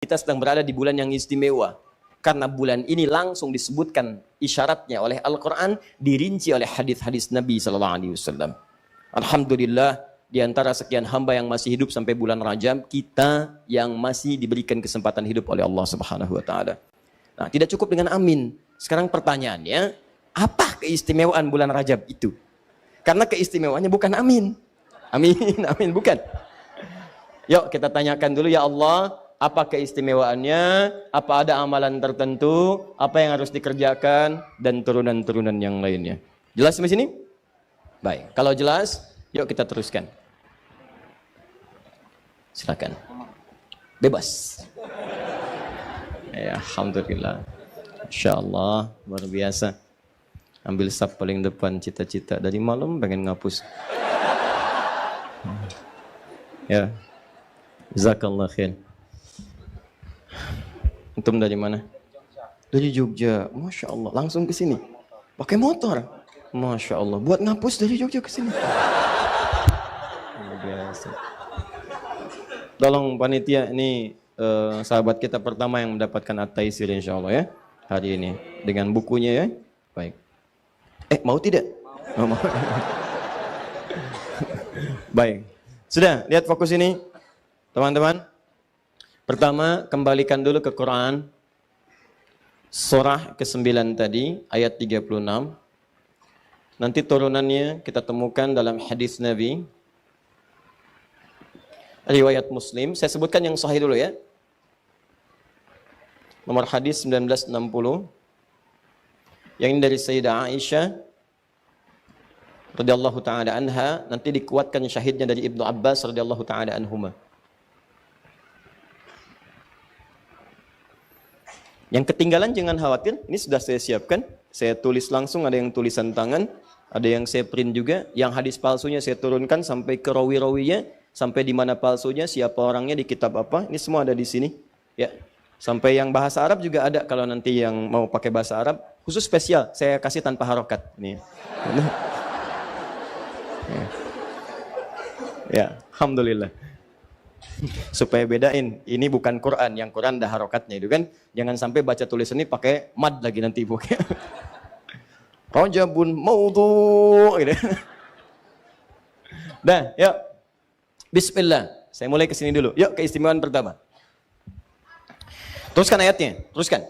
Kita sedang berada di bulan yang istimewa. Karena bulan ini langsung disebutkan isyaratnya oleh Al-Quran, dirinci oleh hadis-hadis Nabi SAW. Alhamdulillah, di antara sekian hamba yang masih hidup sampai bulan Rajab, kita yang masih diberikan kesempatan hidup oleh Allah Subhanahu wa Ta'ala. Nah, tidak cukup dengan amin. Sekarang pertanyaannya, apa keistimewaan bulan Rajab itu? Karena keistimewaannya bukan amin. Amin, amin, bukan. Yuk kita tanyakan dulu, ya Allah, apa keistimewaannya, apa ada amalan tertentu, apa yang harus dikerjakan, dan turunan-turunan yang lainnya. Jelas sampai sini? Baik, kalau jelas, yuk kita teruskan. Silakan. Bebas. Ya, alhamdulillah. Insyaallah, luar biasa. Ambil saf paling depan, cita-cita dari malam pengen ngapus. Ya. Jazakallah khair. Antum dari mana? Dari Jogja. Masya Allah. Langsung ke sini. Pakai motor. Masya Allah. Buat ngapus dari Jogja ke sini. Biasa. Tolong panitia, ini sahabat kita pertama yang mendapatkan at-taisir insya Allah ya. Hari ini. Dengan bukunya ya. Baik. Mau tidak? Mau. Baik. Sudah, lihat fokus ini. Teman-teman. Pertama, kembalikan dulu ke Quran. Surah ke-9 tadi, ayat 36. Nanti turunannya kita temukan dalam hadis Nabi. Riwayat Muslim. Saya sebutkan yang sahih dulu ya. Nomor hadis 1960. Yang ini dari Sayyidah Aisyah radhiyallahu taala anha, nanti dikuatkan syahidnya dari Ibnu Abbas radhiyallahu taala anhuma. Yang ketinggalan jangan khawatir, ini sudah saya siapkan. Saya tulis langsung, ada yang tulisan tangan, ada yang saya print juga. Yang hadis palsunya saya turunkan sampai ke rawi-rawinya, sampai di mana palsunya, siapa orangnya, di kitab apa. Ini semua ada di sini. Ya. Sampai yang bahasa Arab juga ada, kalau nanti yang mau pakai bahasa Arab, khusus spesial, saya kasih tanpa harokat. Nih. Ya, alhamdulillah. Supaya bedain, ini bukan Quran, yang Quran dah harokatnya itu kan. Jangan sampai baca tulisan ini pakai mad lagi nanti ibu. Rajabun maudhu gitu. Dah, yuk. Bismillah. Saya mulai ke sini dulu. Yuk, keistimewaan pertama. Teruskan ayatnya, teruskan.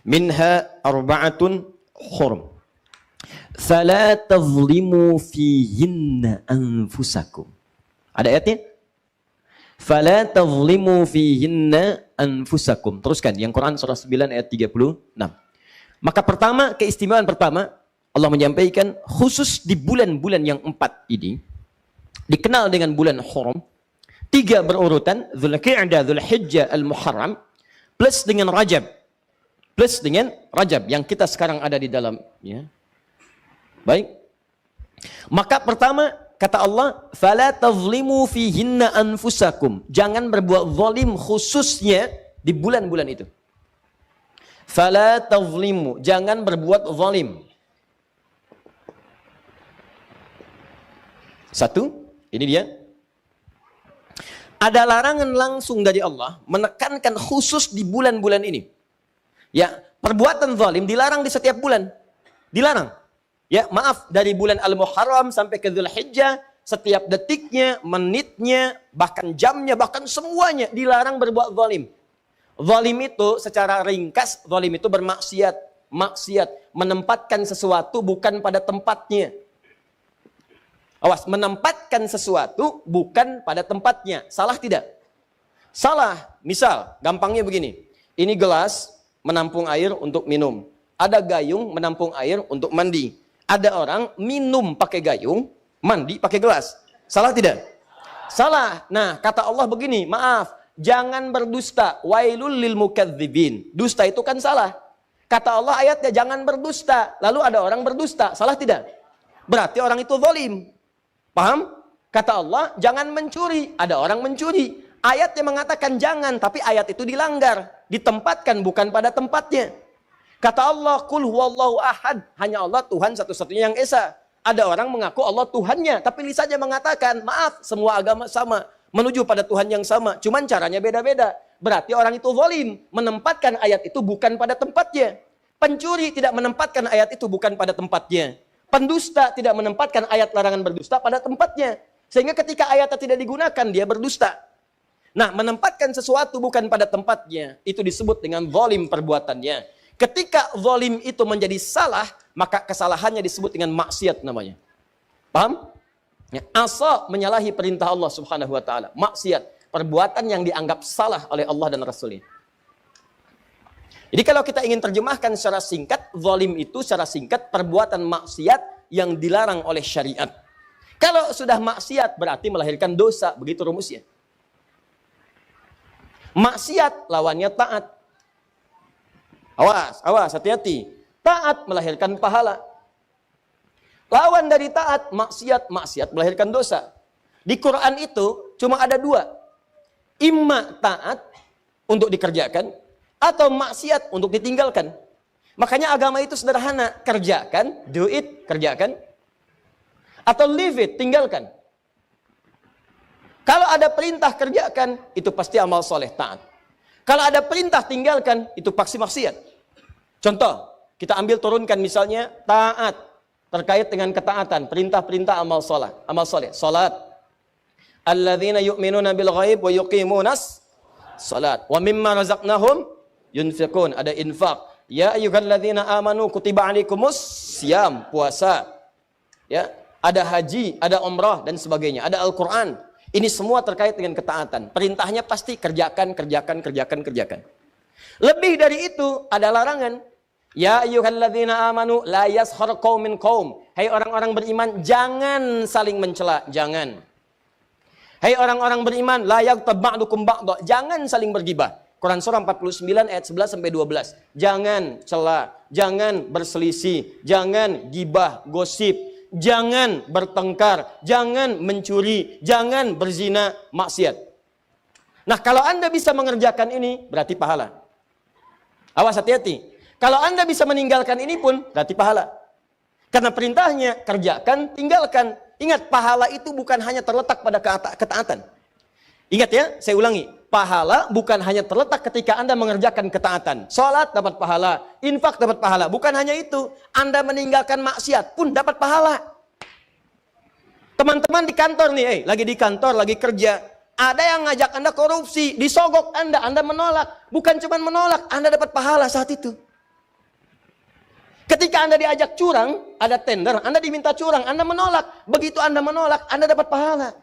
Minha arba'atun hurum. Fala tazlimu fihinna anfusakum. Ada ayatnya? Fala tazlimu fihinna anfusakum. Teruskan, yang Quran surah 9 ayat 36. Maka pertama, keistimewaan pertama, Allah menyampaikan khusus di bulan-bulan yang 4 ini, dikenal dengan bulan hurum, 3 berurutan, Dzulqa'dah, Dzulhijjah, Al-Muharram, plus dengan Rajab. Plus dengan Rajab, yang kita sekarang ada di dalamnya. Baik. Maka pertama, kata Allah, fala tazlimu fihinna anfusakum. Jangan berbuat zalim khususnya di bulan-bulan itu. Fala tazlimu, jangan berbuat zalim. Satu, ini dia. Ada larangan langsung dari Allah menekankan khusus di bulan-bulan ini. Ya, perbuatan zalim dilarang di setiap bulan. Dilarang. Ya, maaf, dari bulan Al-Muharram sampai ke Dzulhijjah, setiap detiknya, menitnya, bahkan jamnya, bahkan semuanya dilarang berbuat zalim. Zalim itu secara ringkas, zalim itu bermaksiat, maksiat, menempatkan sesuatu bukan pada tempatnya. Awas, menempatkan sesuatu bukan pada tempatnya. Salah tidak? Salah. Misal, gampangnya begini. Ini gelas menampung air untuk minum. Ada gayung menampung air untuk mandi. Ada orang minum pakai gayung, mandi pakai gelas. Salah tidak? Salah. Nah, kata Allah begini, maaf, jangan berdusta. Wailul lil mukadzibin. Dusta itu kan salah. Kata Allah ayatnya jangan berdusta. Lalu ada orang berdusta. Salah tidak? Berarti orang itu zalim. Paham? Kata Allah jangan mencuri. Ada orang mencuri. Ayatnya mengatakan jangan, tapi ayat itu dilanggar. Ditempatkan bukan pada tempatnya. Kata Allah, Qul huwallahu ahad. Hanya Allah Tuhan satu-satunya yang esa. Ada orang mengaku Allah Tuhannya, tapi lisannya mengatakan, maaf, semua agama sama. Menuju pada Tuhan yang sama. Cuman caranya beda-beda. berarti orang itu zalim, menempatkan ayat itu bukan pada tempatnya. Pencuri tidak menempatkan ayat itu bukan pada tempatnya. Pendusta tidak menempatkan ayat larangan berdusta pada tempatnya. Sehingga ketika ayatnya tidak digunakan, dia berdusta. Nah, menempatkan sesuatu bukan pada tempatnya, itu disebut dengan zalim perbuatannya. Ketika zalim itu menjadi salah, maka kesalahannya disebut dengan maksiat namanya. Paham? Ya, asa menyalahi perintah Allah Subhanahu wa taala. Maksiat, perbuatan yang dianggap salah oleh Allah dan Rasulnya. Jadi kalau kita ingin terjemahkan secara singkat, zalim itu secara singkat perbuatan maksiat yang dilarang oleh syariat. Kalau sudah maksiat berarti melahirkan dosa, begitu rumusnya. Maksiat lawannya taat. Awas, hati-hati. Taat melahirkan pahala. Lawan dari taat, maksiat melahirkan dosa. Di Quran itu cuma ada dua. Imma taat untuk dikerjakan, atau maksiat untuk ditinggalkan. Makanya agama itu sederhana. Kerjakan, do it, kerjakan. Atau leave it, tinggalkan. Kalau ada perintah kerjakan, itu pasti amal soleh, taat. Kalau ada perintah tinggalkan, itu pasti maksiat. Contoh, kita ambil turunkan misalnya taat terkait dengan ketaatan, perintah-perintah amal soleh, salat. Alladzina yu'minuna bil ghaib wa yuqimunas salat wa mimma razaqnahum yunfiqun, ada infak. Ya ayyuhalladzina amanu kutiba alaikumus siyam, puasa. Ya, ada haji, ada umrah dan sebagainya, ada Al-Qur'an. Ini semua terkait dengan ketaatan. Perintahnya pasti kerjakan. Lebih dari itu ada larangan. Ya ayyuhalladzina amanu la yaskhar qaumin qaum. Hai orang-orang beriman, jangan saling mencela, jangan. Hai orang-orang beriman, la yaghtab ba'dukum ba'dha, jangan saling bergibah. Quran surah 49 ayat 11 sampai 12. Jangan cela, jangan berselisih, jangan gibah, gosip, jangan bertengkar, jangan mencuri, jangan berzina, maksiat. Nah, kalau Anda bisa mengerjakan ini, berarti pahala. Awas, hati-hati. Kalau Anda bisa meninggalkan ini pun, berarti pahala. Karena perintahnya, kerjakan, tinggalkan. Ingat, pahala itu bukan hanya terletak pada ketaatan. Ingat ya, saya ulangi. Pahala bukan hanya terletak ketika Anda mengerjakan ketaatan. Salat dapat pahala, infak dapat pahala. Bukan hanya itu, Anda meninggalkan maksiat pun dapat pahala. Teman-teman di kantor nih, lagi di kantor, lagi kerja. Ada yang ngajak Anda korupsi, disogok Anda menolak. Bukan cuma menolak, Anda dapat pahala saat itu. Ketika Anda diajak curang, ada tender, Anda diminta curang, Anda menolak. Begitu Anda menolak, Anda dapat pahala.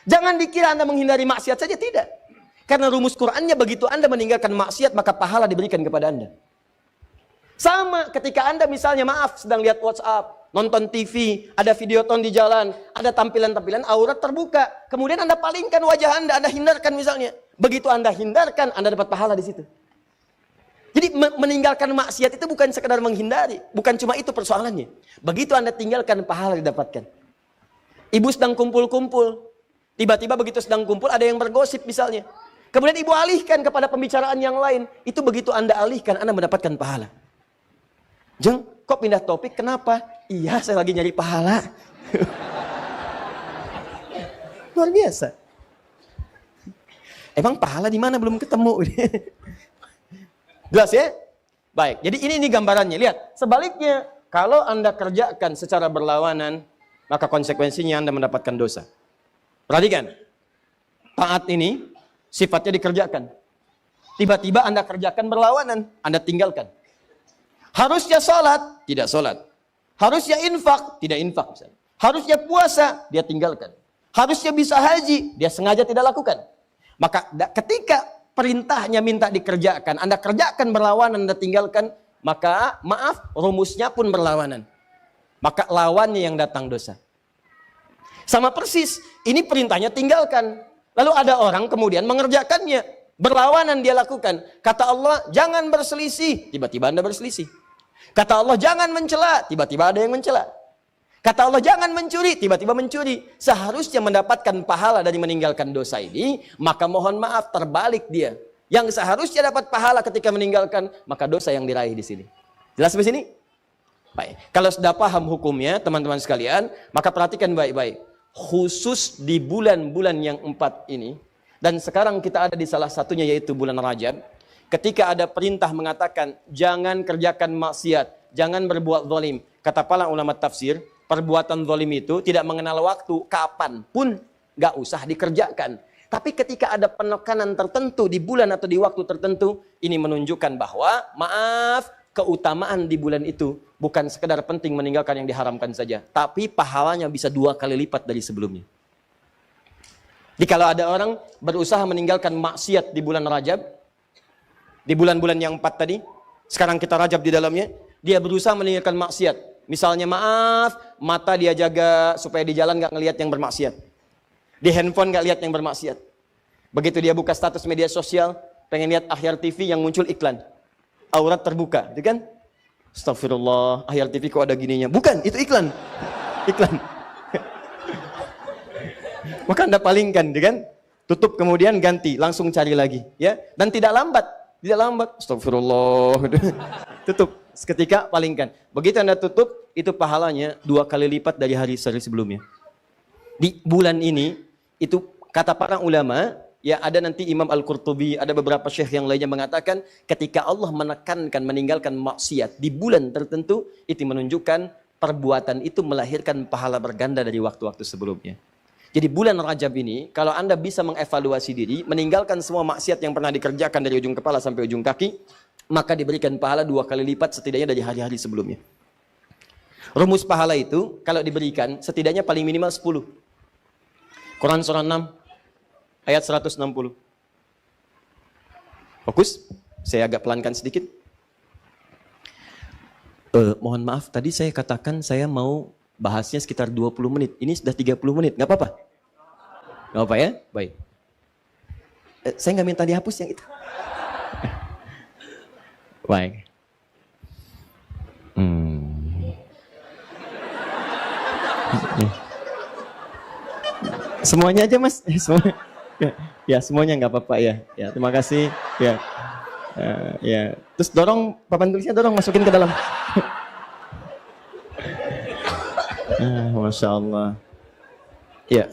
Jangan dikira Anda menghindari maksiat saja, tidak. Karena rumus Qur'annya begitu Anda meninggalkan maksiat, maka pahala diberikan kepada Anda. Sama ketika Anda misalnya sedang lihat WhatsApp, nonton TV, ada videoton di jalan, ada tampilan-tampilan aurat terbuka. Kemudian Anda palingkan wajah Anda hindarkan misalnya. Begitu Anda hindarkan, Anda dapat pahala di situ. Jadi meninggalkan maksiat itu bukan sekedar menghindari. Bukan cuma itu persoalannya. Begitu Anda tinggalkan, pahala didapatkan. Ibu sedang kumpul-kumpul. Tiba-tiba begitu sedang kumpul, ada yang bergosip misalnya. Kemudian ibu alihkan kepada pembicaraan yang lain. Itu begitu Anda alihkan, Anda mendapatkan pahala. Jeng, kok pindah topik? Kenapa? Iya, saya lagi nyari pahala. Luar biasa. Emang pahala di mana belum ketemu? Jelas ya? Baik, jadi ini gambarannya. Lihat, sebaliknya, kalau Anda kerjakan secara berlawanan, maka konsekuensinya Anda mendapatkan dosa. Perhatikan, taat ini sifatnya dikerjakan. Tiba-tiba Anda kerjakan berlawanan, Anda tinggalkan. Harusnya sholat, tidak sholat. Harusnya infak, tidak infak. Misalnya. Harusnya puasa, dia tinggalkan. Harusnya bisa haji, dia sengaja tidak lakukan. Maka ketika perintahnya minta dikerjakan, Anda kerjakan berlawanan, Anda tinggalkan, maka rumusnya pun berlawanan. Maka lawannya yang datang dosa. Sama persis, ini perintahnya tinggalkan. Lalu ada orang kemudian mengerjakannya, berlawanan dia lakukan. Kata Allah, jangan berselisih, tiba-tiba Anda berselisih. Kata Allah, jangan mencela, tiba-tiba ada yang mencela. Kata Allah, jangan mencuri, tiba-tiba mencuri. Seharusnya mendapatkan pahala dari meninggalkan dosa ini, maka mohon maaf, terbalik dia. Yang seharusnya dapat pahala ketika meninggalkan, maka dosa yang diraih di sini. Jelas di sini? Baik. Kalau sudah paham hukumnya, teman-teman sekalian, maka perhatikan baik-baik. Khusus di bulan-bulan yang 4 ini, Dan sekarang kita ada di salah satunya yaitu bulan Rajab. Ketika ada perintah mengatakan jangan kerjakan maksiat, jangan berbuat zalim. Kata para ulama tafsir, perbuatan zalim itu tidak mengenal waktu, kapan pun nggak usah dikerjakan. Tapi ketika ada penekanan tertentu di bulan atau di waktu tertentu, ini menunjukkan bahwa maaf, keutamaan di bulan itu bukan sekedar penting meninggalkan yang diharamkan saja, tapi pahalanya bisa 2 kali lipat dari sebelumnya. Jadi kalau ada orang berusaha meninggalkan maksiat di bulan Rajab, di bulan-bulan yang 4 tadi, sekarang kita Rajab di dalamnya, dia berusaha meninggalkan maksiat. Misalnya maaf, mata dia jaga supaya di jalan nggak ngelihat yang bermaksiat. Di handphone nggak lihat yang bermaksiat. Begitu dia buka status media sosial, pengen lihat Akhyar TV yang muncul iklan. Aurat terbuka, gitu kan? Astagfirullah, Akhyar TV kok ada gininya? Bukan, itu iklan. Iklan. Maka Anda palingkan, gitu kan? Tutup kemudian ganti, langsung cari lagi, ya. Dan tidak lambat, tidak lambat. Astagfirullah. Tutup, seketika palingkan. Begitu Anda tutup, itu pahalanya 2 kali lipat dari hari sebelumnya. Di bulan ini, itu kata para ulama, ya ada nanti Imam Al-Qurtubi, ada beberapa syekh yang lainnya mengatakan ketika Allah menekankan meninggalkan maksiat di bulan tertentu, itu menunjukkan perbuatan itu melahirkan pahala berganda dari waktu-waktu sebelumnya. Jadi bulan Rajab ini, kalau Anda bisa mengevaluasi diri, meninggalkan semua maksiat yang pernah dikerjakan dari ujung kepala sampai ujung kaki, maka diberikan pahala 2 kali lipat setidaknya dari hari-hari sebelumnya. Rumus pahala itu, kalau diberikan, setidaknya paling minimal 10. Quran surah 6, ayat 160. Fokus, saya agak pelankan sedikit. Mohon maaf, tadi saya katakan saya mau bahasnya sekitar 20 menit. Ini sudah 30 menit, nggak apa-apa? Nggak apa ya? Baik. Saya nggak minta dihapus yang itu. Baik. Semuanya aja mas. Ya semuanya nggak apa-apa ya. Ya terima kasih. Ya. Ya. Terus dorong papan tulisnya dorong masukin ke dalam. Masya Allah. Ya.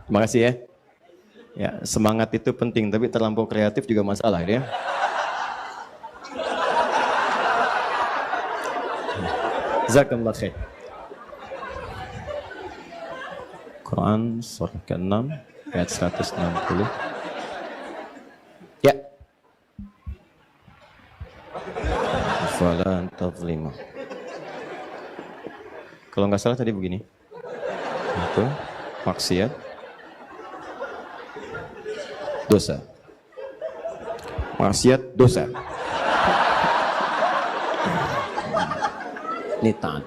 Terima kasih ya. Ya semangat itu penting tapi terlampau kreatif juga masalah ya. Jazakallah khair. Quran surah ke-6 ayat 160. Ya. Fala tazlimu. Kalau nggak salah tadi begini. Itu maksiat. Dosa. Maksiat dosa. Ini taat.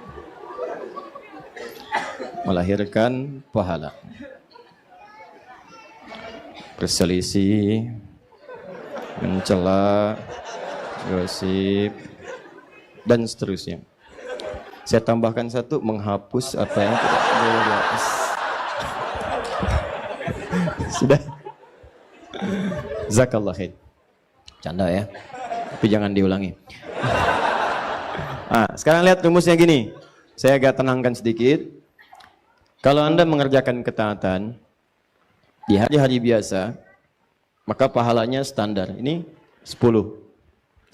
Melahirkan pahala. Berselisih, mencela, gosip, dan seterusnya. Saya tambahkan satu, menghapus apa yang tidak boleh dihapus. Sudah. Zakallah khair. Canda ya. Tapi jangan diulangi. Sekarang lihat rumusnya gini. Saya agak tenangkan sedikit. Kalau Anda mengerjakan ketaatan di hari-hari biasa, maka pahalanya standar. Ini 10.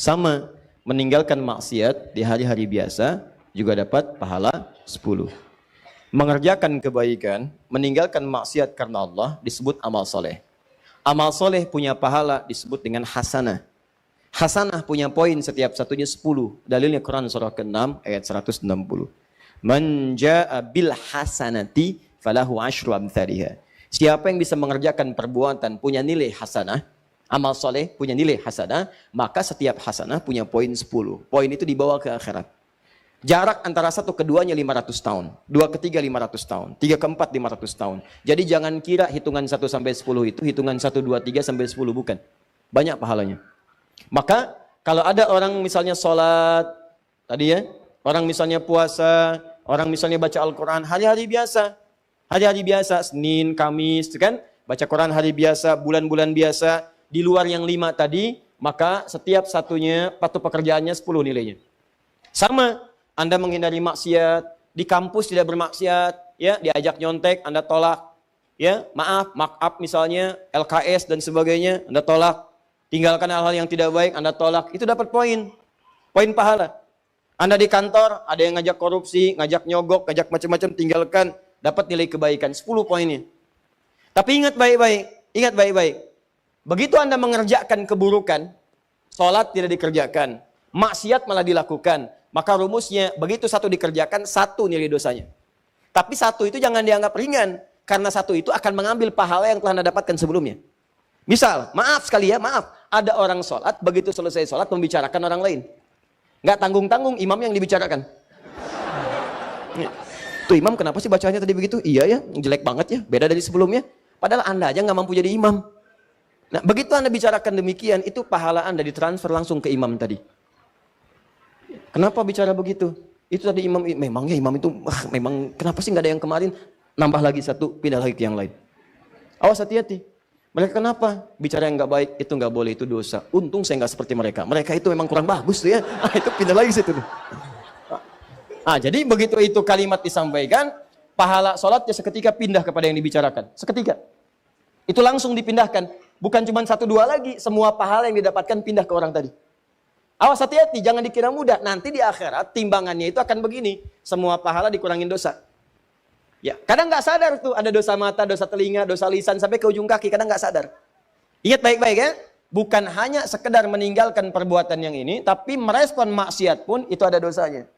Sama, meninggalkan maksiat di hari-hari biasa juga dapat pahala 10. Mengerjakan kebaikan, meninggalkan maksiat karena Allah disebut amal soleh. Amal soleh punya pahala disebut dengan hasanah. Hasanah punya poin setiap satunya 10. Dalilnya Quran surah ke-6 ayat 160. Man jaa bil hasanati falahu asyru amthaliha. Siapa yang bisa mengerjakan perbuatan punya nilai hasanah, amal soleh punya nilai hasanah, maka setiap hasanah punya poin 10. Poin itu dibawa ke akhirat. Jarak antara satu keduanya 500 tahun, 2 ketiga 500 tahun, 3 keempat 500 tahun. Jadi jangan kira hitungan 1 sampai 10 itu hitungan 1 2 3 sampai 10, bukan. Banyak pahalanya. Maka kalau ada orang misalnya sholat tadi ya, orang misalnya puasa, orang misalnya baca Al-Quran hari-hari biasa. Hari-hari biasa, Senin, Kamis, kan? Baca Quran hari biasa, bulan-bulan biasa. Di luar yang 5 tadi, maka setiap satunya patuh pekerjaannya 10 nilainya. Sama, Anda menghindari maksiat, di kampus tidak bermaksiat, ya diajak nyontek, Anda tolak. ya, maaf, mark up misalnya, LKS dan sebagainya, Anda tolak. Tinggalkan hal-hal yang tidak baik, Anda tolak. Itu dapat poin. Poin pahala. Anda di kantor, ada yang ngajak korupsi, ngajak nyogok, ngajak macam-macam, tinggalkan. Dapat nilai kebaikan, 10 poinnya. Tapi ingat baik-baik, ingat baik-baik. Begitu Anda mengerjakan keburukan, sholat tidak dikerjakan, maksiat malah dilakukan, maka rumusnya, begitu satu dikerjakan, 1 nilai dosanya. Tapi 1 itu jangan dianggap ringan, karena 1 itu akan mengambil pahala yang telah Anda dapatkan sebelumnya. Misal, maaf sekali ya, maaf, ada orang sholat, begitu selesai sholat, membicarakan orang lain. Nggak tanggung-tanggung, imam yang dibicarakan. Tuh imam kenapa sih bacanya tadi begitu? Iya ya, jelek banget ya, beda dari sebelumnya. Padahal Anda aja nggak mampu jadi imam. Nah, begitu Anda bicarakan demikian, itu pahala Anda ditransfer langsung ke imam tadi. Kenapa bicara begitu? Itu tadi imam, memangnya imam itu, memang kenapa sih nggak ada yang kemarin? Nambah lagi 1, pindah lagi ke yang lain. Awas hati-hati. Mereka kenapa? Bicara yang nggak baik, itu nggak boleh, itu dosa. Untung saya nggak seperti mereka. Mereka itu memang kurang bagus tuh ya. Itu pindah lagi situ. Jadi begitu itu kalimat disampaikan, pahala sholatnya seketika pindah kepada yang dibicarakan. Seketika. Itu langsung dipindahkan. Bukan cuma 1, 2 lagi, semua pahala yang didapatkan pindah ke orang tadi. Awas hati-hati, jangan dikira mudah. Nanti di akhirat timbangannya itu akan begini. Semua pahala dikurangin dosa. Ya, kadang nggak sadar tuh ada dosa mata, dosa telinga, dosa lisan sampai ke ujung kaki, kadang nggak sadar. Ingat baik-baik ya, bukan hanya sekedar meninggalkan perbuatan yang ini, tapi merespon maksiat pun itu ada dosanya.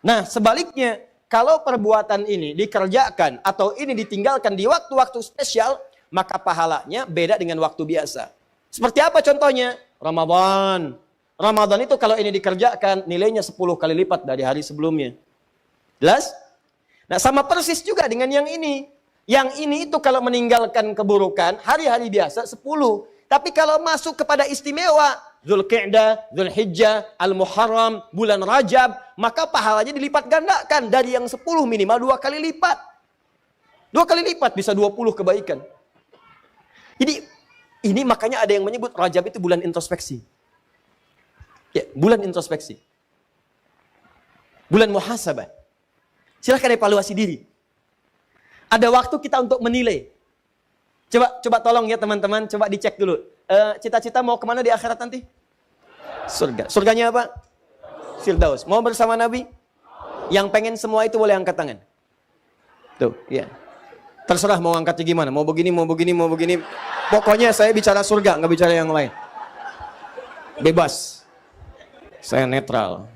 Nah, sebaliknya, kalau perbuatan ini dikerjakan atau ini ditinggalkan di waktu-waktu spesial, maka pahalanya beda dengan waktu biasa. Seperti apa contohnya? Ramadan. Ramadan itu kalau ini dikerjakan, nilainya 10 kali lipat dari hari sebelumnya. Jelas? Nah, sama persis juga dengan yang ini. Yang ini itu kalau meninggalkan keburukan, hari-hari biasa 10. Tapi kalau masuk kepada istimewa, Dzulqa'dah, Dzulhijjah, Al-Muharram, bulan Rajab, maka pahalanya dilipat gandakan. Dari yang 10 minimal 2 kali lipat. 2 kali lipat bisa 20 kebaikan. Jadi, ini makanya ada yang menyebut Rajab itu bulan introspeksi. Ya, bulan introspeksi. Bulan muhasabah. Silahkan evaluasi diri. Ada waktu kita untuk menilai. Coba tolong ya teman-teman, coba dicek dulu. Cita-cita mau kemana di akhirat nanti? Surga. Surganya apa? Firdaus. Mau bersama Nabi? Yang pengen semua itu boleh angkat tangan. Tuh, ya. Terserah mau angkatnya gimana. Mau begini, mau begini, mau begini. Pokoknya saya bicara surga, nggak bicara yang lain. Bebas. Saya netral.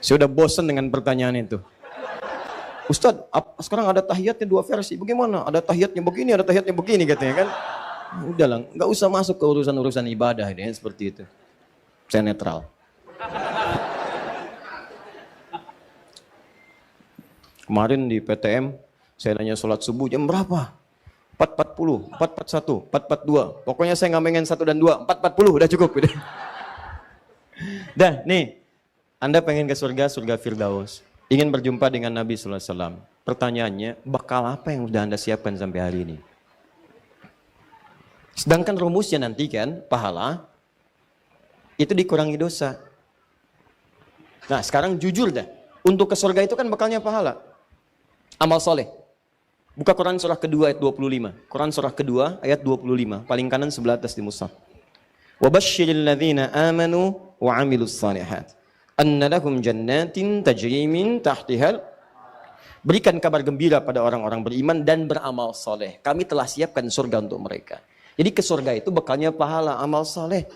Saya udah bosan dengan pertanyaan itu. Ustadz, sekarang ada tahiyatnya 2 versi. Bagaimana? Ada tahiyatnya begini, ada tahiyatnya begini katanya kan. Udahlah, nggak usah masuk ke urusan-urusan ibadah ini seperti itu. Saya netral. Kemarin di PTM, saya nanya sholat subuh jam berapa? 4.40, 4.41, 4.42. Pokoknya saya nggak pengen 1 dan 2, 4.40 udah cukup. Dah, nih. Anda pengen ke surga, surga Firdaus. Ingin berjumpa dengan Nabi sallallahu alaihi wasallam. Pertanyaannya, bekal apa yang sudah Anda siapkan sampai hari ini? Sedangkan rumusnya nanti kan, pahala, itu dikurangi dosa. Nah, sekarang jujur dah. Untuk ke surga itu kan bekalnya pahala. Amal soleh. Buka Quran surah kedua ayat 25. Quran surah kedua ayat 25. Paling kanan sebelah atas di mushaf. وَبَشِّرِ الَّذِينَ آمَنُوا وَعَمِلُوا الصَّالِحَاتِ أَنَّ لَهُمْ جَنَّاتٍ تَجْرِي مِنْ تَحْتِهَا. Berikan kabar gembira pada orang-orang beriman dan beramal soleh. Kami telah siapkan surga untuk mereka. Jadi ke surga itu bekalnya pahala, amal soleh.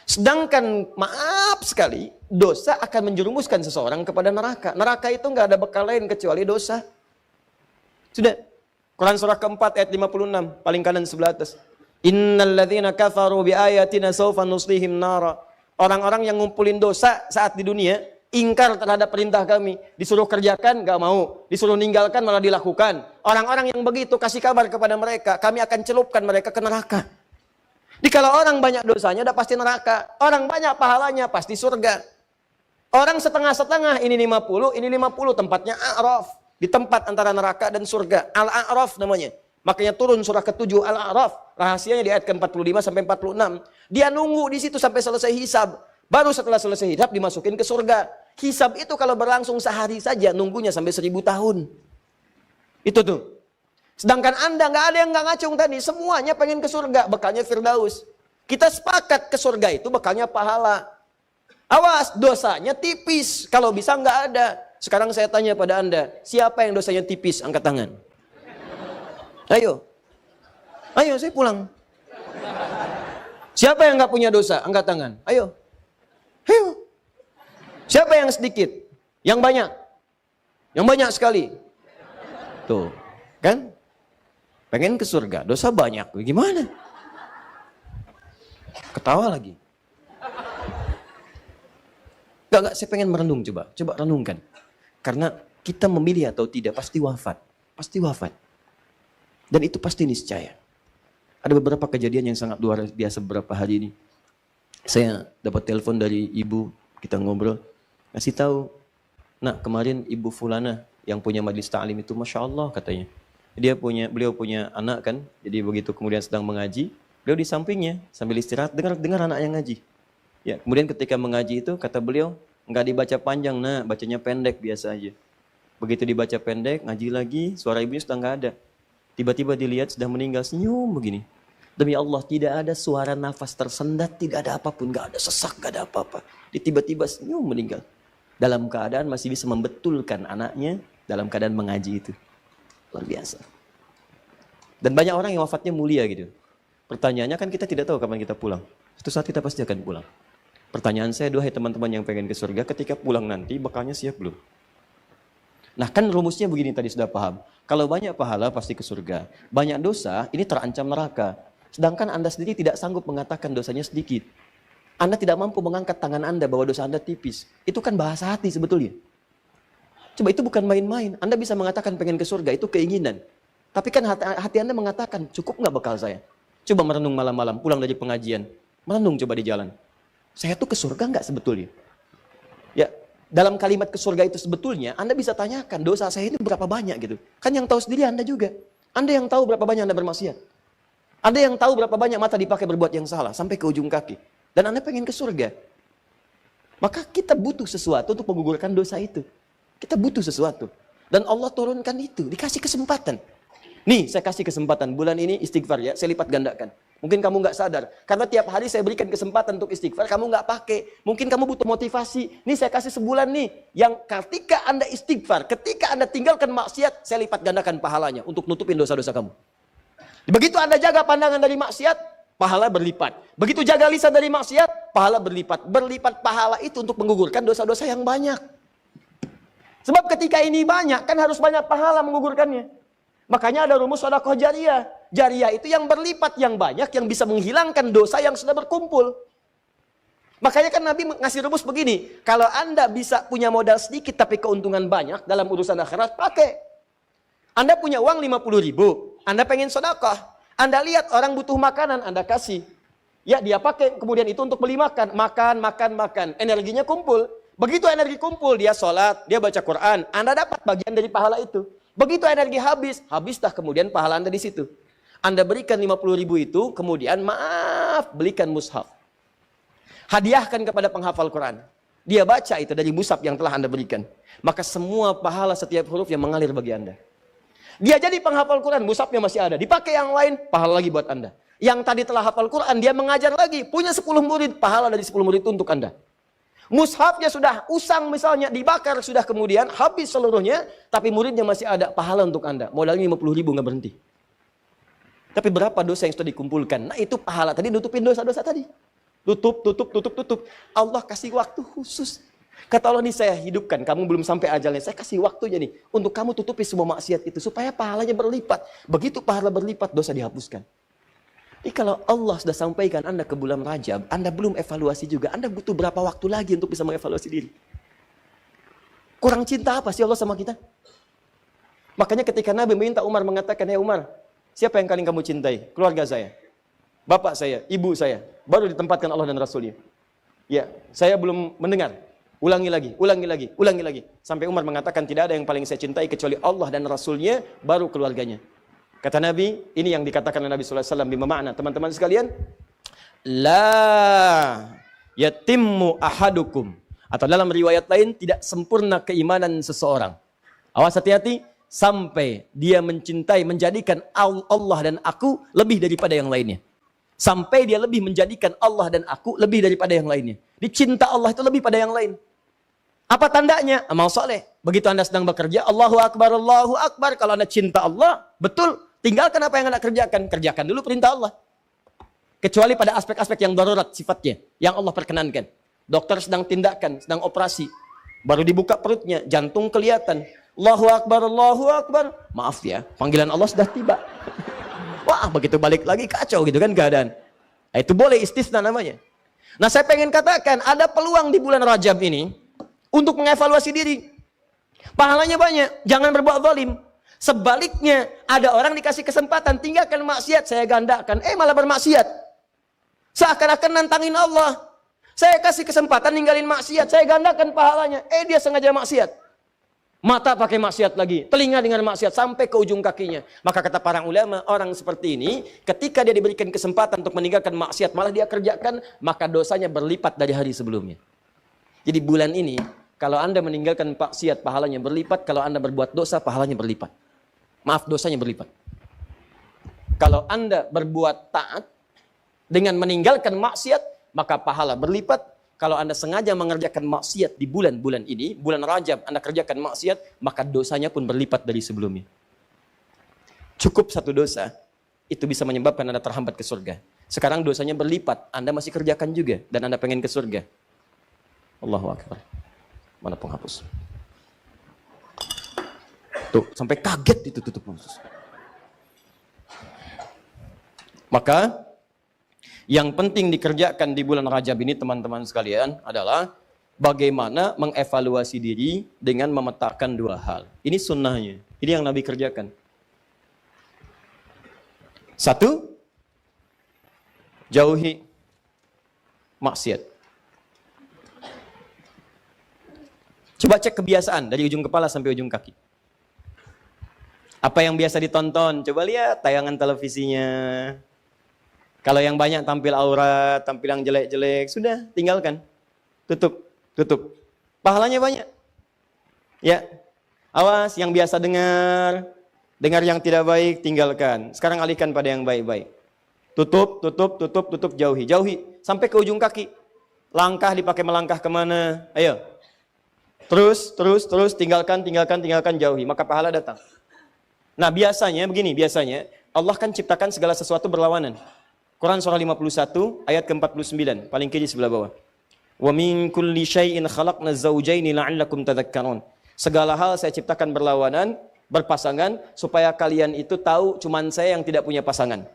Sedangkan maaf sekali, dosa akan menjerumuskan seseorang kepada neraka. Neraka itu nggak ada bekal lain kecuali dosa. Sudah. Quran surah keempat ayat 56, paling kanan sebelah atas. Innal ladzina kafaru bi ayatina sawfa nuslihim nara. Orang-orang yang ngumpulin dosa saat di dunia, ingkar terhadap perintah kami. Disuruh kerjakan, gak mau. Disuruh ninggalkan, malah dilakukan. Orang-orang yang begitu, kasih kabar kepada mereka. Kami akan celupkan mereka ke neraka. Jadi kalau orang banyak dosanya, udah pasti neraka. Orang banyak pahalanya, pasti surga. Orang setengah-setengah, ini 50, ini 50. Tempatnya A'raf. Di tempat antara neraka dan surga. Al-A'raf namanya. Makanya turun surah ke-7 Al-A'raf. Rahasianya di ayat ke-45 sampai 46. Dia nunggu di situ sampai selesai hisab. Baru setelah selesai hisab dimasukin ke surga. Hisab itu kalau berlangsung sehari saja nunggunya sampai 1000 tahun. Itu tuh. Sedangkan Anda nggak ada yang nggak ngacung tadi. Semuanya pengen ke surga, bekalnya Firdaus. Kita sepakat ke surga itu bekalnya pahala. Awas, dosanya tipis. Kalau bisa nggak ada. Sekarang saya tanya pada Anda, siapa yang dosanya tipis? Angkat tangan. Ayo. Ayo, saya pulang. Siapa yang nggak punya dosa? Angkat tangan. Ayo. Ayo. Siapa yang sedikit? Yang banyak? Yang banyak sekali. Tuh, kan? Pengen ke surga, dosa banyak. Gimana? Ketawa lagi. Gak, saya pengen merenung coba. Coba renungkan. Karena kita memilih atau tidak, pasti wafat. Pasti wafat. Dan itu pasti niscaya. Ada beberapa kejadian yang sangat luar biasa beberapa hari ini. Saya dapat telepon dari ibu, kita ngobrol. Ngasih tahu, nak kemarin ibu fulana yang punya majlis ta'lim itu, Masya Allah katanya. Beliau punya anak kan, jadi begitu kemudian sedang mengaji, beliau di sampingnya sambil istirahat dengar anaknya ngaji. Ya, kemudian ketika mengaji itu kata beliau nggak dibaca panjang, nah bacanya pendek biasa aja. Begitu dibaca pendek, ngaji lagi, suara ibunya sudah nggak ada. Tiba-tiba dilihat sudah meninggal, senyum begini. Demi Allah tidak ada suara nafas tersendat, tidak ada apapun, nggak ada sesak, nggak ada apa-apa. Tiba-tiba senyum meninggal. Dalam keadaan masih bisa membetulkan anaknya dalam keadaan mengaji itu. Luar biasa. Dan banyak orang yang wafatnya mulia gitu. Pertanyaannya kan kita tidak tahu kapan kita pulang. Suatu saat kita pasti akan pulang. Pertanyaan saya, duhai teman-teman yang pengen ke surga, ketika pulang nanti bekalnya siap belum? Nah kan rumusnya begini tadi sudah paham. Kalau banyak pahala pasti ke surga. Banyak dosa ini terancam neraka. Sedangkan Anda sendiri tidak sanggup mengatakan dosanya sedikit. Anda tidak mampu mengangkat tangan Anda bahwa dosa Anda tipis. Itu kan bahasa hati sebetulnya. Coba itu bukan main-main. Anda bisa mengatakan pengen ke surga, itu keinginan. Tapi kan hati Anda mengatakan, cukup nggak bekal saya? Coba merenung malam-malam, pulang dari pengajian. Merenung coba di jalan. Saya tuh ke surga nggak sebetulnya? Ya, dalam kalimat ke surga itu sebetulnya, Anda bisa tanyakan, dosa saya ini berapa banyak gitu. Kan yang tahu sendiri Anda juga. Anda yang tahu berapa banyak Anda bermaksiat. Anda yang tahu berapa banyak mata dipakai berbuat yang salah, sampai ke ujung kaki. Dan Anda pengen ke surga. Maka kita butuh sesuatu untuk menggugurkan dosa itu. Kita butuh sesuatu. Dan Allah turunkan itu, dikasih kesempatan. Nih, saya kasih kesempatan bulan ini istighfar ya, saya lipat gandakan. Mungkin kamu nggak sadar, karena tiap hari saya berikan kesempatan untuk istighfar, kamu nggak pakai. Mungkin kamu butuh motivasi. Nih saya kasih sebulan nih, yang ketika Anda istighfar, ketika Anda tinggalkan maksiat, saya lipat gandakan pahalanya untuk nutupin dosa-dosa kamu. Begitu Anda jaga pandangan dari maksiat, pahala berlipat. Begitu jaga lisan dari maksiat, pahala berlipat. Berlipat pahala itu untuk menggugurkan dosa-dosa yang banyak. Sebab ketika ini banyak, kan harus banyak pahala menggugurkannya. Makanya ada rumus sedekah jariyah. Jariyah itu yang berlipat, yang banyak, yang bisa menghilangkan dosa yang sudah berkumpul. Makanya kan Nabi ngasih rumus begini, kalau Anda bisa punya modal sedikit tapi keuntungan banyak dalam urusan akhirat, pakai. Anda punya uang 50.000, Anda pengen sedekah. Anda lihat orang butuh makanan, Anda kasih. Ya dia pakai, kemudian itu untuk beli makan. Makan. Energinya kumpul. Begitu energi kumpul, dia sholat, dia baca Quran, Anda dapat bagian dari pahala itu. Begitu energi habislah kemudian pahala Anda di situ. Anda berikan 50.000 itu, kemudian belikan mushaf. Hadiahkan kepada penghafal Quran. Dia baca itu dari mushaf yang telah Anda berikan. Maka semua pahala setiap huruf yang mengalir bagi Anda. Dia jadi penghafal Quran, mushafnya masih ada. Dipakai yang lain, pahala lagi buat Anda. Yang tadi telah hafal Quran, dia mengajar lagi, punya 10 murid, pahala dari 10 murid itu untuk Anda. Mushafnya sudah usang misalnya, dibakar sudah kemudian, habis seluruhnya, tapi muridnya masih ada, pahala untuk Anda. Modalnya 50.000 nggak berhenti. Tapi berapa dosa yang sudah dikumpulkan? Nah itu pahala tadi, nutupin dosa-dosa tadi. Tutup. Allah kasih waktu khusus. Kata Allah, nih saya hidupkan, kamu belum sampai ajalnya, saya kasih waktunya nih, untuk kamu tutupi semua maksiat itu, supaya pahalanya berlipat. Begitu pahala berlipat, dosa dihapuskan. Jadi kalau Allah sudah sampaikan Anda ke bulan Rajab, Anda belum evaluasi juga, Anda butuh berapa waktu lagi untuk bisa mengevaluasi diri? Kurang cinta apa sih Allah sama kita? Makanya ketika Nabi minta Umar mengatakan, "Hei Umar, siapa yang paling kamu cintai? Keluarga saya, bapak saya, ibu saya." Baru ditempatkan Allah dan Rasulnya. Ya, saya belum mendengar. Ulangi lagi. Sampai Umar mengatakan tidak ada yang paling saya cintai kecuali Allah dan Rasulnya, baru keluarganya. Kata Nabi, ini yang dikatakan oleh Nabi SAW bima makna. Teman-teman sekalian, la yatimmu ahadukum. Atau dalam riwayat lain, tidak sempurna keimanan seseorang. Awas hati-hati, sampai dia mencintai, menjadikan Allah dan aku lebih daripada yang lainnya. Sampai dia lebih menjadikan Allah dan aku lebih daripada yang lainnya. Dicinta Allah itu lebih pada yang lain. Apa tandanya? Amal soleh. Begitu Anda sedang bekerja, Allahu Akbar, Allahu Akbar. Kalau Anda cinta Allah, betul. Tinggalkan apa yang Anda kerjakan. Kerjakan dulu perintah Allah. Kecuali pada aspek-aspek yang darurat sifatnya. Yang Allah perkenankan. Dokter sedang tindakan, sedang operasi. Baru dibuka perutnya, jantung kelihatan. Allahu Akbar, Allahu Akbar. Maaf ya, panggilan Allah sudah tiba. Wah, begitu balik lagi kacau gitu kan keadaan. Nah, itu boleh istisna namanya. Nah, saya pengen katakan ada peluang di bulan Rajab ini untuk mengevaluasi diri. Pahalanya banyak, jangan berbuat zalim. Sebaliknya, ada orang dikasih kesempatan tinggalkan maksiat, saya gandakan, malah bermaksiat. Seakan-akan nantangin Allah. Saya kasih kesempatan ninggalin maksiat, saya gandakan pahalanya. Dia sengaja maksiat. Mata pakai maksiat lagi, telinga dengar maksiat sampai ke ujung kakinya. Maka kata para ulama, orang seperti ini ketika dia diberikan kesempatan untuk meninggalkan maksiat malah dia kerjakan, maka dosanya berlipat dari hari sebelumnya. Jadi bulan ini kalau Anda meninggalkan maksiat pahalanya berlipat, kalau Anda berbuat dosa pahalanya berlipat. Maaf, dosanya berlipat. Kalau Anda berbuat taat dengan meninggalkan maksiat, maka pahala berlipat. Kalau Anda sengaja mengerjakan maksiat di bulan-bulan ini, bulan Rajab Anda kerjakan maksiat, maka dosanya pun berlipat dari sebelumnya. Cukup satu dosa, itu bisa menyebabkan Anda terhambat ke surga. Sekarang dosanya berlipat, Anda masih kerjakan juga, dan Anda pengen ke surga. Allahu Akbar. Mana penghapus? Tuh, sampai kaget itu tutup khusus. Maka yang penting dikerjakan di bulan Rajab ini teman-teman sekalian adalah bagaimana mengevaluasi diri dengan memetakan dua hal. Ini sunnahnya. Ini yang Nabi kerjakan. Satu, jauhi maksiat. Coba cek kebiasaan dari ujung kepala sampai ujung kaki. Apa yang biasa ditonton? Coba lihat tayangan televisinya. Kalau yang banyak tampil aurat, tampil yang jelek-jelek, sudah tinggalkan. Tutup. Pahalanya banyak. Ya. Awas yang biasa dengar yang tidak baik tinggalkan. Sekarang alihkan pada yang baik-baik. Tutup, jauhi sampai ke ujung kaki. Langkah dipakai melangkah kemana? Ayo. Terus tinggalkan, jauhi, maka pahala datang. Nah, biasanya Allah kan ciptakan segala sesuatu berlawanan. Quran surah 51 ayat ke-49, paling kiri sebelah bawah. Wa min kulli syai'in khalaqna zawjaini la'allakum tadhakkarun. Segala hal saya ciptakan berlawanan, berpasangan supaya kalian itu tahu cuman saya yang tidak punya pasangan.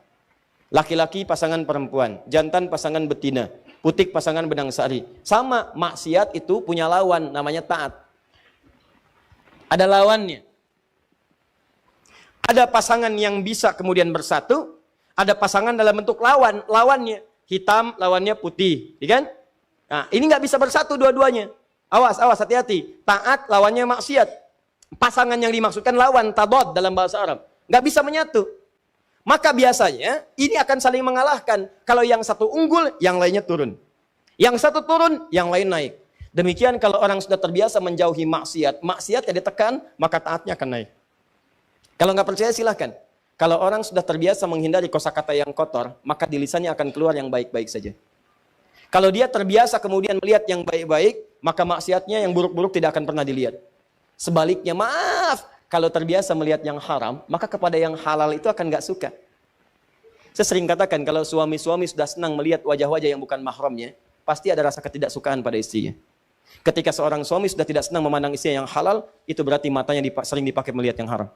Laki-laki pasangan perempuan, jantan pasangan betina, putik pasangan benang sari. Sama, maksiat itu punya lawan namanya taat. Ada lawannya. Ada pasangan yang bisa kemudian bersatu. Ada pasangan dalam bentuk lawannya hitam, lawannya putih, ya kan? Nah, ini nggak bisa bersatu dua-duanya. Awas, hati-hati. Taat lawannya maksiat. Pasangan yang dimaksudkan lawan tadad dalam bahasa Arab, nggak bisa menyatu. Maka biasanya ini akan saling mengalahkan. Kalau yang satu unggul, yang lainnya turun. Yang satu turun, yang lain naik. Demikian kalau orang sudah terbiasa menjauhi maksiatnya ditekan, maka taatnya akan naik. Kalau nggak percaya silahkan. Kalau orang sudah terbiasa menghindari kosakata yang kotor, maka di lisannya akan keluar yang baik-baik saja. Kalau dia terbiasa kemudian melihat yang baik-baik, maka maksiatnya yang buruk-buruk tidak akan pernah dilihat. Sebaliknya, maaf, kalau terbiasa melihat yang haram, maka kepada yang halal itu akan nggak suka. Saya sering katakan, kalau suami-suami sudah senang melihat wajah-wajah yang bukan mahramnya, pasti ada rasa ketidaksukaan pada istrinya. Ketika seorang suami sudah tidak senang memandang istrinya yang halal, itu berarti matanya sering dipakai melihat yang haram.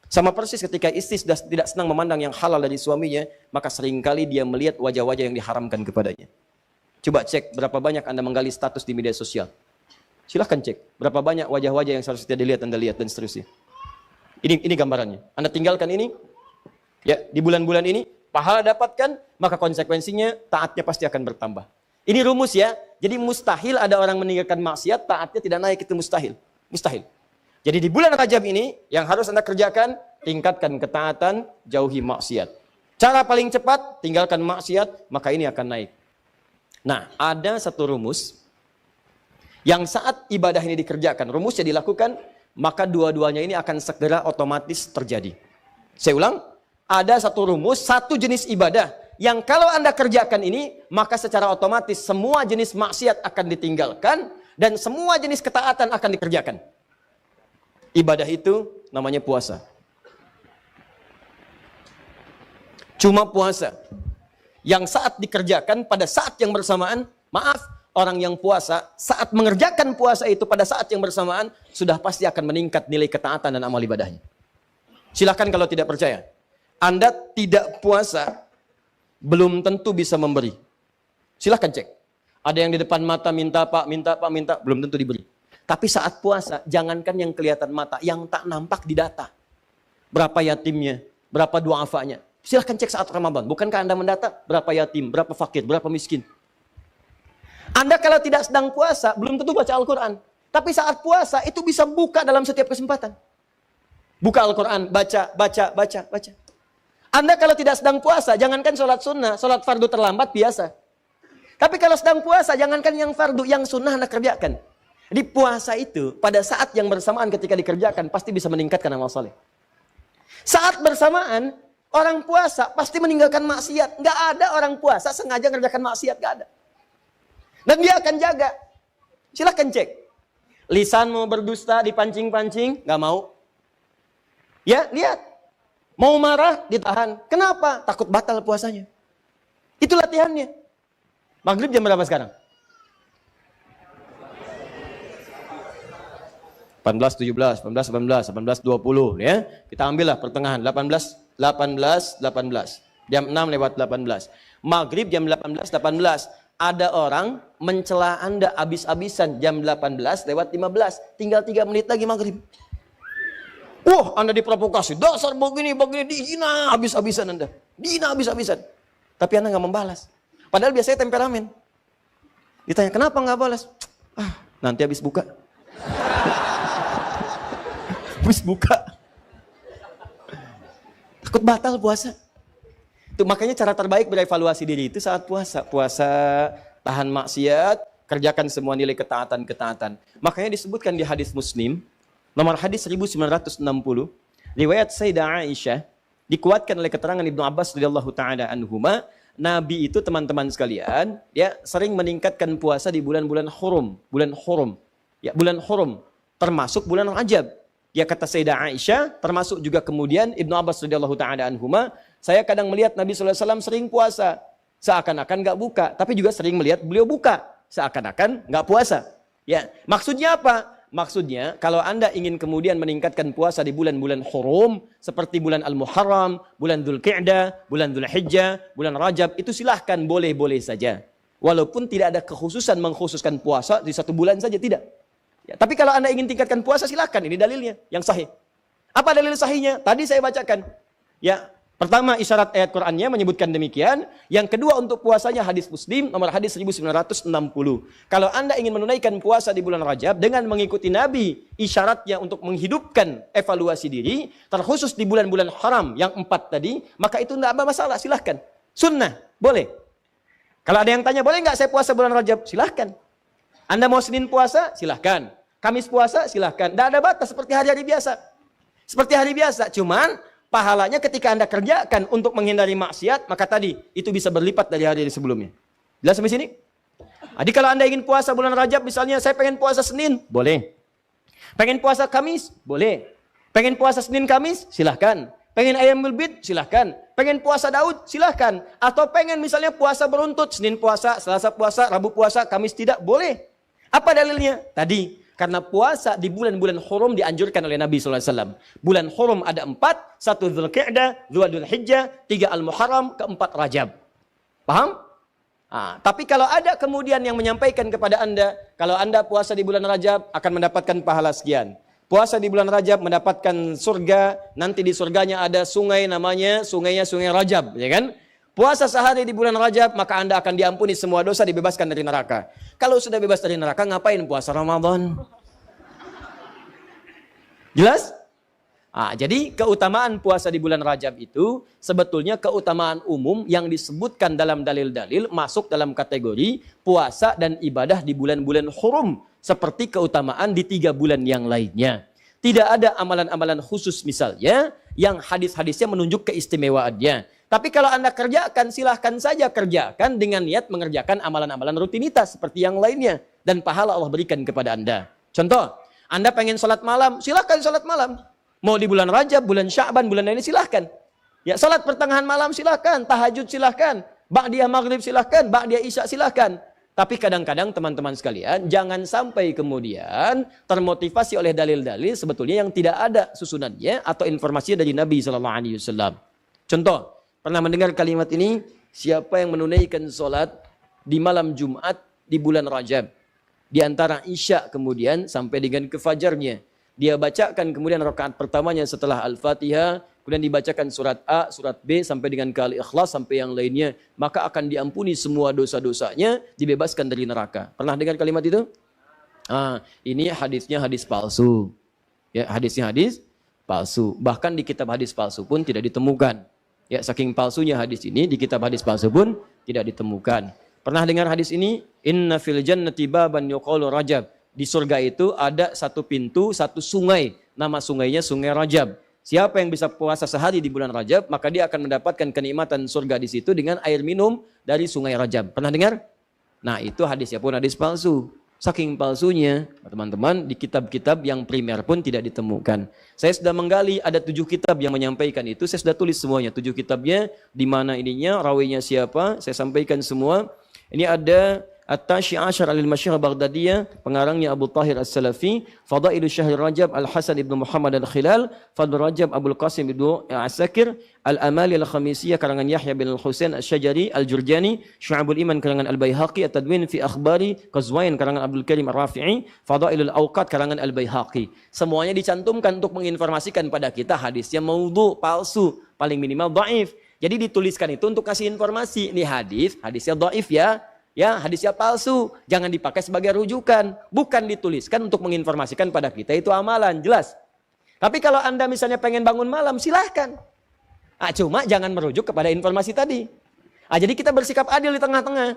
Sama persis ketika istri sudah tidak senang memandang yang halal dari suaminya, maka seringkali dia melihat wajah-wajah yang diharamkan kepadanya. Coba cek berapa banyak Anda menggali status di media sosial. Silahkan cek berapa banyak wajah-wajah yang seharusnya dilihat Anda lihat dan seterusnya. Ini gambarannya. Anda tinggalkan ini, ya di bulan-bulan ini pahala dapatkan, maka konsekuensinya taatnya pasti akan bertambah. Ini rumus ya. Jadi mustahil ada orang meninggalkan maksiat, taatnya tidak naik, itu mustahil. Mustahil. Jadi di bulan Rajab ini, yang harus Anda kerjakan, tingkatkan ketaatan, jauhi maksiat. Cara paling cepat, tinggalkan maksiat, maka ini akan naik. Nah, ada satu rumus, yang saat ibadah ini dikerjakan, rumusnya dilakukan, maka dua-duanya ini akan segera otomatis terjadi. Saya ulang, ada satu rumus, satu jenis ibadah yang kalau Anda kerjakan ini, maka secara otomatis semua jenis maksiat akan ditinggalkan dan semua jenis ketaatan akan dikerjakan. Ibadah itu namanya puasa. Cuma puasa yang saat dikerjakan pada saat yang bersamaan, maaf, orang yang puasa saat mengerjakan puasa itu pada saat yang bersamaan sudah pasti akan meningkat nilai ketaatan dan amal ibadahnya. Silakan kalau tidak percaya. Anda tidak puasa belum tentu bisa memberi. Silakan cek. Ada yang di depan mata minta pak, belum tentu diberi. Tapi saat puasa, jangankan yang kelihatan mata, yang tak nampak di data. Berapa yatimnya, berapa du'afanya. Silakan cek saat Ramadan. Bukankah Anda mendata berapa yatim, berapa fakir, berapa miskin. Anda kalau tidak sedang puasa, belum tentu baca Al-Quran. Tapi saat puasa, itu bisa buka dalam setiap kesempatan. Buka Al-Quran, baca. Anda kalau tidak sedang puasa, jangankan sholat sunnah, sholat fardu terlambat biasa. Tapi kalau sedang puasa, jangankan yang fardu, yang sunnah Anda kerjakan. Jadi puasa itu, pada saat yang bersamaan ketika dikerjakan, pasti bisa meningkatkan amal soleh. Saat bersamaan, orang puasa pasti meninggalkan maksiat. Nggak ada orang puasa sengaja mengerjakan maksiat, nggak ada. Dan dia akan jaga. Silahkan cek. Lisan mau berdusta, dipancing-pancing, nggak mau. Ya, lihat. Mau marah, ditahan. Kenapa? Takut batal puasanya. Itu latihannya. Maghrib jam berapa sekarang? 18, 17, 18, 18, 20. Ya. Kita ambillah pertengahan. 18. Jam 6 lewat 18. Maghrib jam 18. Ada orang mencela Anda habis-habisan jam 18 lewat 15. Tinggal 3 menit lagi maghrib. Wah, Anda diprovokasi. Dasar begini, dihina habis-habisan Anda. Dihina habis-habisan. Tapi Anda nggak membalas. Padahal biasanya temperamen. Ditanya, kenapa nggak balas? Nanti habis buka. Habis buka. Takut batal puasa. Itu makanya cara terbaik berevaluasi diri itu saat puasa. Puasa, tahan maksiat, kerjakan semua nilai ketaatan-ketaatan. Makanya disebutkan di hadis Muslim, nomor hadis 1960, riwayat Sayyidah Aisyah, dikuatkan oleh keterangan Ibnu Abbas radhiyallahu taala anhuma, Nabi itu teman-teman sekalian, ya sering meningkatkan puasa di bulan-bulan hurum, Ya, bulan hurum termasuk bulan Rajab. Ya kata Sayyidah Aisyah, termasuk juga kemudian Ibnu Abbas radhiyallahu taala anhuma, saya kadang melihat Nabi sallallahu alaihi wasallam sering puasa, seakan-akan enggak buka, tapi juga sering melihat beliau buka, seakan-akan enggak puasa. Ya, maksudnya apa? Maksudnya kalau Anda ingin kemudian meningkatkan puasa di bulan-bulan hurum seperti bulan Al-Muharram, bulan Dzulqa'dah, bulan Dzulhijjah, bulan Rajab, itu silahkan boleh-boleh saja. Walaupun tidak ada kekhususan mengkhususkan puasa di satu bulan saja, tidak. Ya, tapi kalau Anda ingin tingkatkan puasa, silahkan. Ini dalilnya yang sahih. Apa dalil sahihnya? Tadi saya bacakan. Ya, pertama isyarat ayat Qur'annya menyebutkan demikian. Yang kedua untuk puasanya hadis Muslim nomor hadis 1960. Kalau Anda ingin menunaikan puasa di bulan Rajab dengan mengikuti Nabi, isyaratnya untuk menghidupkan evaluasi diri, terkhusus di bulan-bulan haram yang 4 tadi, maka itu tidak ada masalah, silahkan. Sunnah, boleh. Kalau ada yang tanya, boleh nggak saya puasa bulan Rajab? Silahkan. Anda mau Senin puasa? Silahkan. Kamis puasa? Silahkan. Tidak ada batas seperti hari-hari biasa. Seperti hari biasa. Cuman pahalanya ketika Anda kerjakan untuk menghindari maksiat, maka tadi itu bisa berlipat dari hari sebelumnya. Jelas sampai sini? Jadi kalau Anda ingin puasa bulan Rajab, misalnya saya pengen puasa Senin, boleh. Pengen puasa Kamis? Boleh. Pengen puasa Senin Kamis? Silahkan. Pengen Ayyamul Bid? Silahkan. Pengen puasa Daud? Silahkan. Atau pengen misalnya puasa beruntut, Senin puasa, Selasa puasa, Rabu puasa, Kamis tidak? Boleh. Apa dalilnya? Tadi, karena puasa di bulan-bulan hurum dianjurkan oleh Nabi SAW. Bulan hurum ada 4, 1 Dzulqa'dah, 2 Dzulhijjah, 3 Al-Muharram, 4 Rajab. Paham? Tapi kalau ada kemudian yang menyampaikan kepada Anda, kalau Anda puasa di bulan Rajab akan mendapatkan pahala sekian. Puasa di bulan Rajab mendapatkan surga, nanti di surganya ada sungai namanya, sungainya Sungai Rajab, ya kan? Puasa sehari di bulan Rajab, maka Anda akan diampuni semua dosa, dibebaskan dari neraka. Kalau sudah bebas dari neraka, ngapain puasa Ramadan? Jelas? Jadi keutamaan puasa di bulan Rajab itu sebetulnya keutamaan umum yang disebutkan dalam dalil-dalil masuk dalam kategori puasa dan ibadah di bulan-bulan hurum. Seperti keutamaan di 3 bulan yang lainnya. Tidak ada amalan-amalan khusus misalnya yang hadis-hadisnya menunjuk keistimewaannya. Tapi kalau Anda kerjakan, silahkan saja kerjakan dengan niat mengerjakan amalan-amalan rutinitas seperti yang lainnya. Dan pahala Allah berikan kepada Anda. Contoh, Anda pengen sholat malam, silahkan sholat malam. Mau di bulan Rajab, bulan Sya'ban, bulan ini silahkan. Ya, sholat pertengahan malam silahkan, tahajud silahkan, ba'diyah maghrib silahkan, ba'diyah isya silahkan. Tapi kadang-kadang teman-teman sekalian, jangan sampai kemudian termotivasi oleh dalil-dalil sebetulnya yang tidak ada susunannya atau informasinya dari Nabi SAW. Contoh, pernah mendengar kalimat ini, siapa yang menunaikan sholat di malam Jumat di bulan Rajab, di antara isya kemudian sampai dengan ke fajarnya, dia bacakan kemudian rakaat pertamanya setelah Al-Fatihah, kemudian dibacakan surat A, surat B, sampai dengan ke Al-Ikhlas, sampai yang lainnya. Maka akan diampuni semua dosa-dosanya, dibebaskan dari neraka. Pernah dengar kalimat itu? Ini hadisnya hadis palsu. Ya, hadisnya hadis palsu. Bahkan di kitab hadis palsu pun tidak ditemukan. Ya, saking palsunya hadis ini, di kitab hadis palsu pun tidak ditemukan. Pernah dengar hadis ini? Inna fil jannati baban yuqalu Rajab. Di surga itu ada satu pintu, satu sungai. Nama sungainya Sungai Rajab. Siapa yang bisa puasa sehari di bulan Rajab, maka dia akan mendapatkan kenikmatan surga di situ dengan air minum dari Sungai Rajab. Pernah dengar? Nah, itu hadisnya pun hadis palsu. Saking palsunya, teman-teman, di kitab-kitab yang primer pun tidak ditemukan. Saya sudah menggali, ada 7 kitab yang menyampaikan itu. Saya sudah tulis semuanya, 7 kitabnya, di mana ininya, rawinya siapa, saya sampaikan semua. Ini ada At-Tashi Ashar al-Masyhur Baghdadiyah, pengarangnya Abu Tahir As-Salafi, Fadailu Syahr Rajab Al-Hasan ibn Muhammad Al-Khilal, Fadl Rajab Abdul Qasim ibn Asakir, Al-Amali Al-Khamisiyah karangan Yahya bin Al-Husain Al-Syajari, Al-Jurjani, Syu'abul Iman karangan Al-Baihaqi, At-Tadwin fi Akhbari Qazwain karangan Abdul Karim Ar-Rafi'i, Fadailul Awqat karangan Al-Baihaqi. Semuanya dicantumkan untuk menginformasikan pada kita hadisnya maudhu, palsu, paling minimal dhaif. Jadi dituliskan itu untuk kasih informasi, ini hadisnya dhaif ya. Ya, hadisnya palsu, jangan dipakai sebagai rujukan. Bukan dituliskan untuk menginformasikan pada kita itu amalan, jelas. Tapi kalau Anda misalnya pengen bangun malam, silahkan. Cuma jangan merujuk kepada informasi tadi. Jadi kita bersikap adil di tengah-tengah.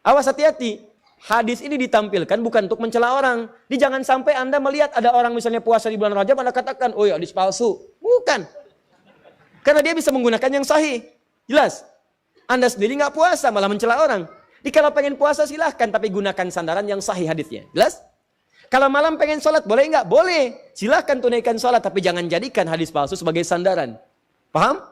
Awas hati-hati. Hadis ini ditampilkan bukan untuk mencela orang. Jangan sampai Anda melihat ada orang misalnya puasa di bulan Rajab, Anda katakan, oh ya hadis palsu. Bukan. Karena dia bisa menggunakan yang sahih. Jelas. Anda sendiri nggak puasa, malah mencela orang. Kalau pengen puasa silahkan, tapi gunakan sandaran yang sahih hadisnya. Jelas? Kalau malam pengen sholat, boleh nggak? Boleh. Silahkan tunaikan sholat, tapi jangan jadikan hadis palsu sebagai sandaran. Paham?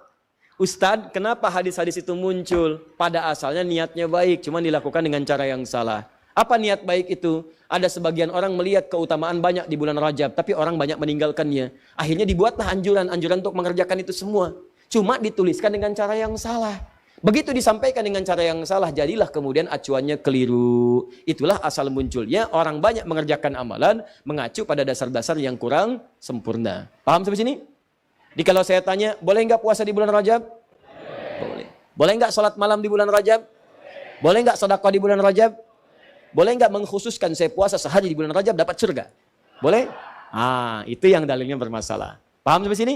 Ustadz, kenapa hadis-hadis itu muncul? Pada asalnya niatnya baik, cuma dilakukan dengan cara yang salah. Apa niat baik itu? Ada sebagian orang melihat keutamaan banyak di bulan Rajab, tapi orang banyak meninggalkannya. Akhirnya dibuatlah anjuran-anjuran untuk mengerjakan itu semua. Cuma dituliskan dengan cara yang salah. Begitu disampaikan dengan cara yang salah, jadilah kemudian acuannya keliru. Itulah asal munculnya orang banyak mengerjakan amalan mengacu pada dasar-dasar yang kurang sempurna. Paham sampai sini? Kalau saya tanya, boleh nggak puasa di bulan Rajab? Boleh. Boleh nggak sholat malam di bulan Rajab? Boleh nggak sedekah di bulan Rajab? Boleh nggak mengkhususkan saya puasa sehari di bulan Rajab dapat surga? Boleh? Itu yang dalilnya bermasalah. Paham sampai sini?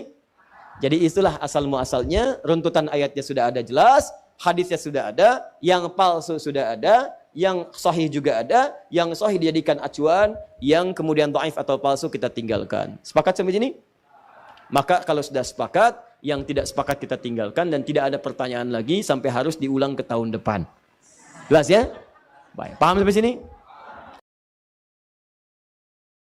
Jadi itulah asal muasalnya, runtutan ayatnya sudah ada jelas, hadisnya sudah ada, yang palsu sudah ada, yang sahih juga ada, yang sahih dijadikan acuan, yang kemudian dhaif atau palsu kita tinggalkan. Sepakat sampai sini? Maka kalau sudah sepakat, yang tidak sepakat kita tinggalkan dan tidak ada pertanyaan lagi sampai harus diulang ke tahun depan. Jelas ya? Baik, paham sampai sini?